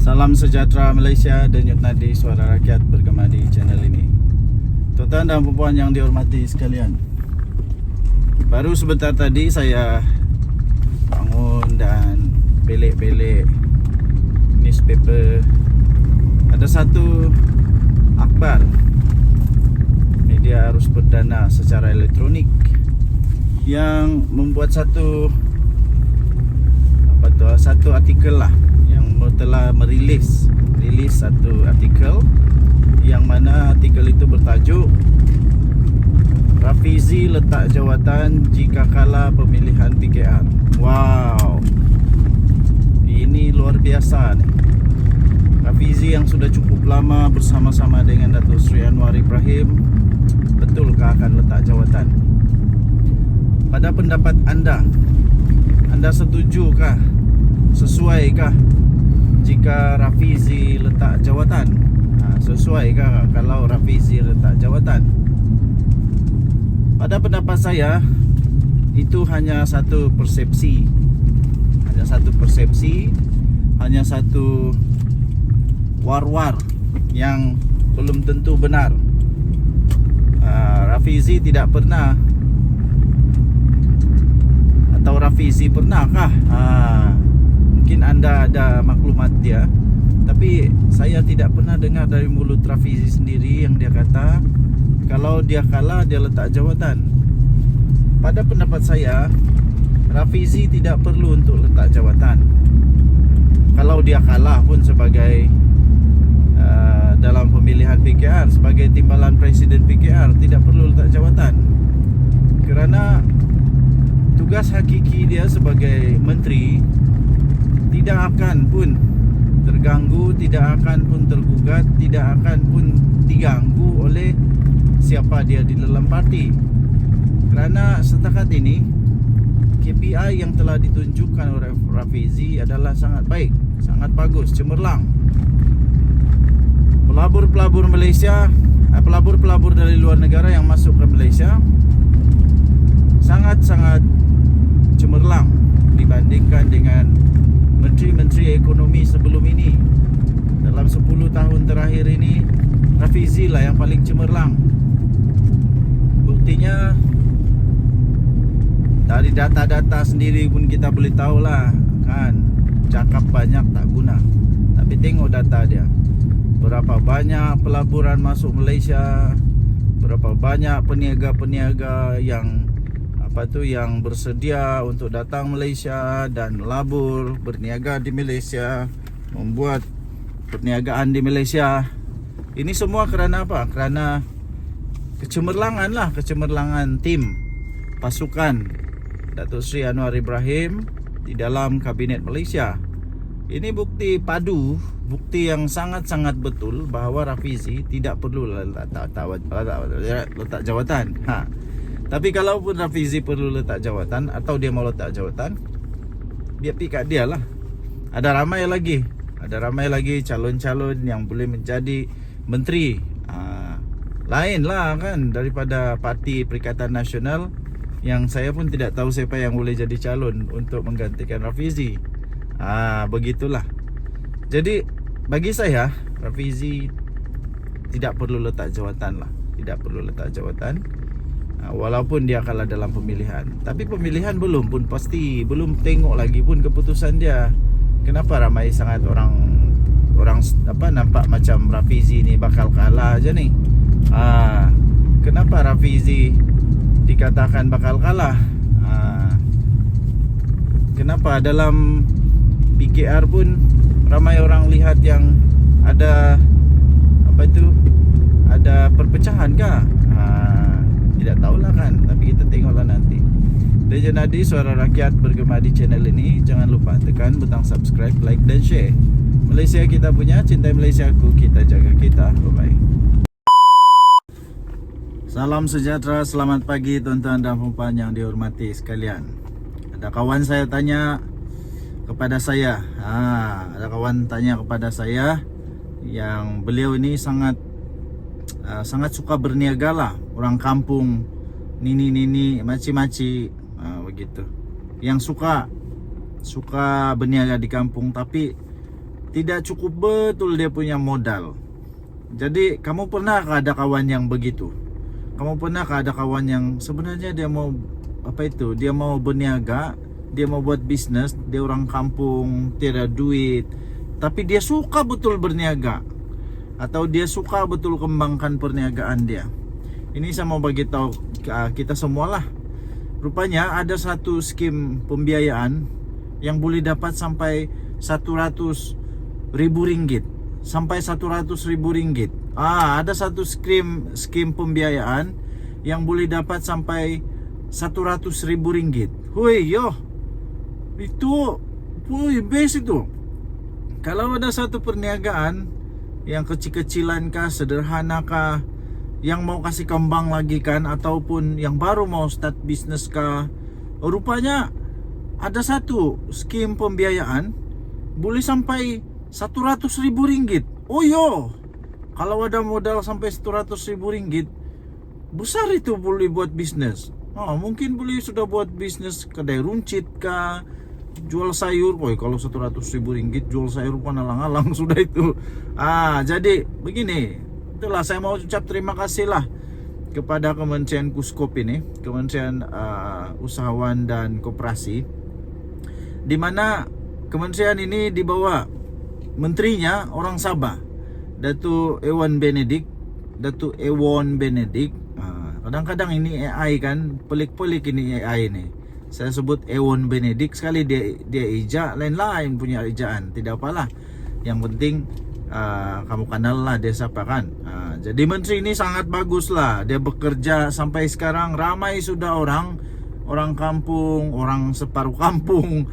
Salam sejahtera Malaysia, denyut nadi suara rakyat bergema di channel ini. Tuan-tuan dan puan yang dihormati sekalian, baru sebentar tadi saya bangun dan belik-belik newspaper. Ada satu akhbar media arus perdana secara elektronik yang membuat satu artikel lah, yang telah merilis satu artikel yang mana artikel itu bertajuk Rafizi letak jawatan jika kalah pemilihan PKR. Wow, ini luar biasa nih. Rafizi yang sudah cukup lama bersama-sama dengan Datuk Seri Anwar Ibrahim, betulkah akan letak jawatan? Pada pendapat anda setujukah, sesuaikah jika Rafizi letak jawatan? Sesuaikah kalau Rafizi letak jawatan? Pada pendapat saya, itu hanya satu persepsi. Hanya satu war-war yang belum tentu benar. Rafizi tidak pernah, atau Rafizi pernahkah? Mungkin anda ada maklumat dia, tapi saya tidak pernah dengar dari mulut Rafizi sendiri yang dia kata kalau dia kalah dia letak jawatan. Pada pendapat saya, Rafizi tidak perlu untuk letak jawatan. Kalau dia kalah pun sebagai dalam pemilihan PKR, sebagai timbalan Presiden PKR, tidak perlu letak jawatan. Kerana tugas hakiki dia sebagai menteri tidak akan pun terganggu, tidak akan pun tergugat, tidak akan pun diganggu oleh siapa dia di dalam parti. Kerana setakat ini KPI yang telah ditunjukkan oleh Rafizi adalah sangat baik, sangat bagus, cemerlang. Pelabur-pelabur Malaysia, pelabur-pelabur dari luar negara yang masuk ke Malaysia sangat-sangat cemerlang dibandingkan dengan menteri-menteri ekonomi sebelum ini. Dalam 10 tahun terakhir ini, Rafizi lah yang paling cemerlang. Buktinya dari data-data sendiri pun kita boleh tahulah kan, cakap banyak tak guna. Tapi tengok data dia. Berapa banyak pelaburan masuk Malaysia, berapa banyak peniaga-peniaga yang yang bersedia untuk datang Malaysia dan melabur, berniaga di Malaysia, membuat perniagaan di Malaysia. Ini semua kerana apa? Kerana kecemerlangan lah, kecemerlangan tim pasukan Datuk Seri Anwar Ibrahim di dalam Kabinet Malaysia. Ini bukti padu, bukti yang sangat-sangat betul bahawa Rafizi tidak perlu letak jawatan. Tapi kalaupun Rafizi perlu letak jawatan atau dia mau letak jawatan, dia pergi kat dia lah. Ada ramai lagi calon-calon yang boleh menjadi menteri. Lain lah kan daripada Parti Perikatan Nasional, yang saya pun tidak tahu siapa yang boleh jadi calon untuk menggantikan Rafizi. Begitulah. Jadi bagi saya, Rafizi tidak perlu letak jawatan lah. Tidak perlu letak jawatan. Walaupun dia kalah dalam pemilihan. Tapi pemilihan belum pun pasti, belum tengok lagi pun keputusan dia. Kenapa ramai sangat orang nampak macam Rafizi ni bakal kalah aja ni? Kenapa Rafizi dikatakan bakal kalah? Kenapa dalam PKR pun ramai orang lihat yang ada ada perpecahan kah? Tidak tahulah kan, tapi kita tengoklah nanti. Denyut nadi suara rakyat bergema di channel ini. Jangan lupa tekan butang subscribe, like dan share. Malaysia kita punya, cintai Malaysia ku, kita jaga kita. Bye-bye. Salam sejahtera, selamat pagi tuan-tuan dan puan yang dihormati sekalian. Ada kawan saya tanya kepada saya, yang beliau ini sangat suka berniaga lah. Orang kampung, nini maci-maci, begitu. Yang suka berniaga di kampung, tapi tidak cukup betul dia punya modal. Jadi kamu pernah ada kawan yang begitu? Kamu pernah ada kawan yang sebenarnya dia mau dia mau berniaga, dia mau buat bisnis, dia orang kampung, tiada duit, tapi dia suka betul berniaga, atau dia suka betul kembangkan perniagaan dia. Ini saya mau bagi tahu kita semualah. Rupanya ada satu skim pembiayaan yang boleh dapat sampai 100.000 ringgit. Sampai 100.000 ringgit. Ada satu skim pembiayaan yang boleh dapat sampai 100.000 ringgit. Hui yo. Itu best itu. Kalau ada satu perniagaan yang kecil-kecilan kah, sederhana kah, yang mau kasih kembang lagi kan, ataupun yang baru mau start bisnis kah, rupanya ada satu skim pembiayaan boleh sampai 100.000 ringgit. Oh yo, kalau ada modal sampai 100.000 ringgit, besar itu boleh buat bisnis. Mungkin boleh sudah buat bisnis kedai runcit kah, jual sayur. Kalau 100.000 ringgit jual sayur pun alang-alang sudah itu. Jadi begini, itulah saya mau ucap terima kasih lah kepada Kementerian Kuskop ini, Kementerian Usahawan dan Koperasi, di mana kementerian ini dibawa menterinya orang Sabah, Datuk Ewan Benedik. Kadang-kadang ini AI kan, pelik-pelik ini AI ini. Saya sebut Ewan Benedik, sekali dia ejak, lain-lain punya ejaan, tidak apalah. Yang penting kamu kenal lah dia siapa kan. Jadi menteri ini sangat bagus lah. Dia bekerja sampai sekarang, ramai sudah orang kampung, orang separuh kampung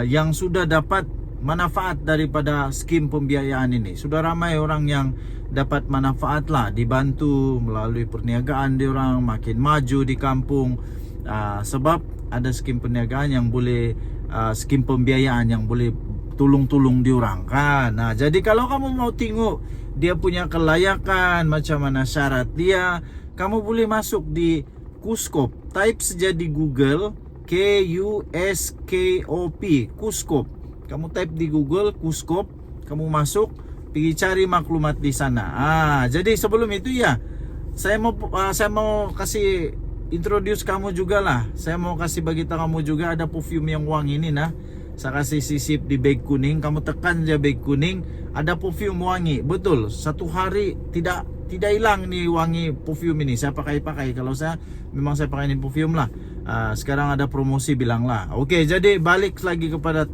yang sudah dapat manfaat daripada skim pembiayaan ini. Sudah ramai orang yang dapat manfaat lah, dibantu melalui perniagaan dia orang makin maju di kampung, sebab ada skim perniagaan yang boleh, skim pembiayaan yang boleh tulung-tulung diorang kan. Jadi kalau kamu mau tengok dia punya kelayakan, macam mana syarat dia, kamu boleh masuk di Kuskop. Type saja di Google KUSKOP, Kuskop. Kamu type di Google Kuskop, kamu masuk, pergi cari maklumat di sana. Jadi sebelum itu ya, saya mau kasih introduce kamu juga lah. Saya mau kasih bagi tahu kamu juga ada perfume yang wangi ini nah. Saya kasih sisip di bag kuning, kamu tekan aja bag kuning, ada perfume wangi. Betul, satu hari tidak hilang nih wangi perfume ini. Saya pakai kalau memang saya pakai ini perfume lah. Sekarang ada promosi bilang lah. Oke, jadi balik lagi kepada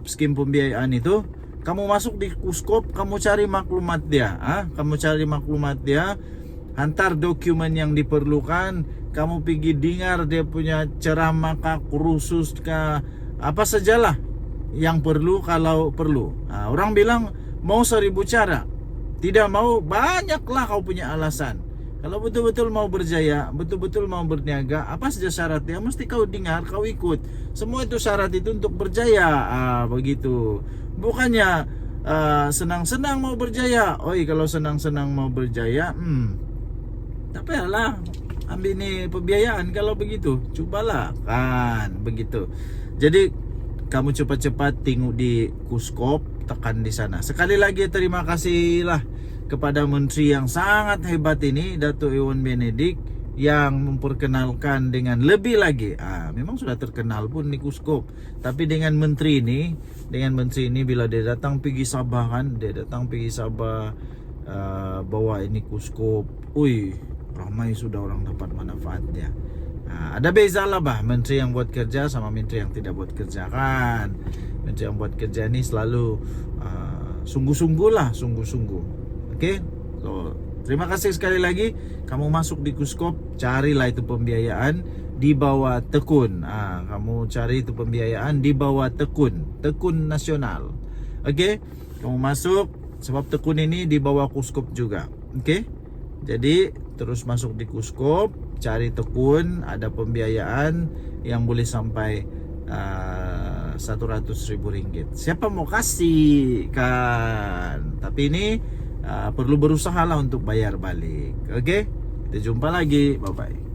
skim pembiayaan itu. Kamu masuk di Kuskop, kamu cari maklumat dia. Hantar dokumen yang diperlukan. Kamu pergi dengar dia punya ceramah kah, kursus kah, apa sajalah yang perlu kalau perlu. Orang bilang mau 1000 cara, tidak mau banyaklah kau punya alasan. Kalau betul-betul mau berjaya, betul-betul mau berniaga, apa saja syaratnya mesti kau dengar, kau ikut. Semua itu syarat itu untuk berjaya. Begitu. Bukannya senang-senang mau berjaya. Kalau senang-senang mau berjaya, tapi alah, ambil nih pembiayaan kalau begitu. Cobalah kan begitu. Jadi kamu cepat-cepat tengok di Kuskop, tekan di sana. Sekali lagi terima kasih lah kepada menteri yang sangat hebat ini, Datuk Ewan Benedik, yang memperkenalkan dengan lebih lagi. Memang sudah terkenal pun di Kuskop, tapi dengan menteri ini bila dia datang pergi Sabah kan, bawa ini Kuskop, ramai sudah orang dapat manfaatnya. Ada beza lah menteri yang buat kerja sama menteri yang tidak buat kerja kan. Menteri yang buat kerja ini selalu sungguh-sungguh. Oke, so terima kasih sekali lagi. Kamu masuk di Kuskop, carilah itu pembiayaan di bawah tekun. Kamu cari itu pembiayaan di bawah tekun nasional. Oke, kamu masuk sebab tekun ini di bawah Kuskop juga. Oke, jadi terus masuk di Kuskop, cari tekun, ada pembiayaan yang boleh sampai 100.000 ringgit. Siapa mau kasih kan? Tapi ini perlu berusaha lah untuk bayar balik. Oke, kita jumpa lagi. Bye bye.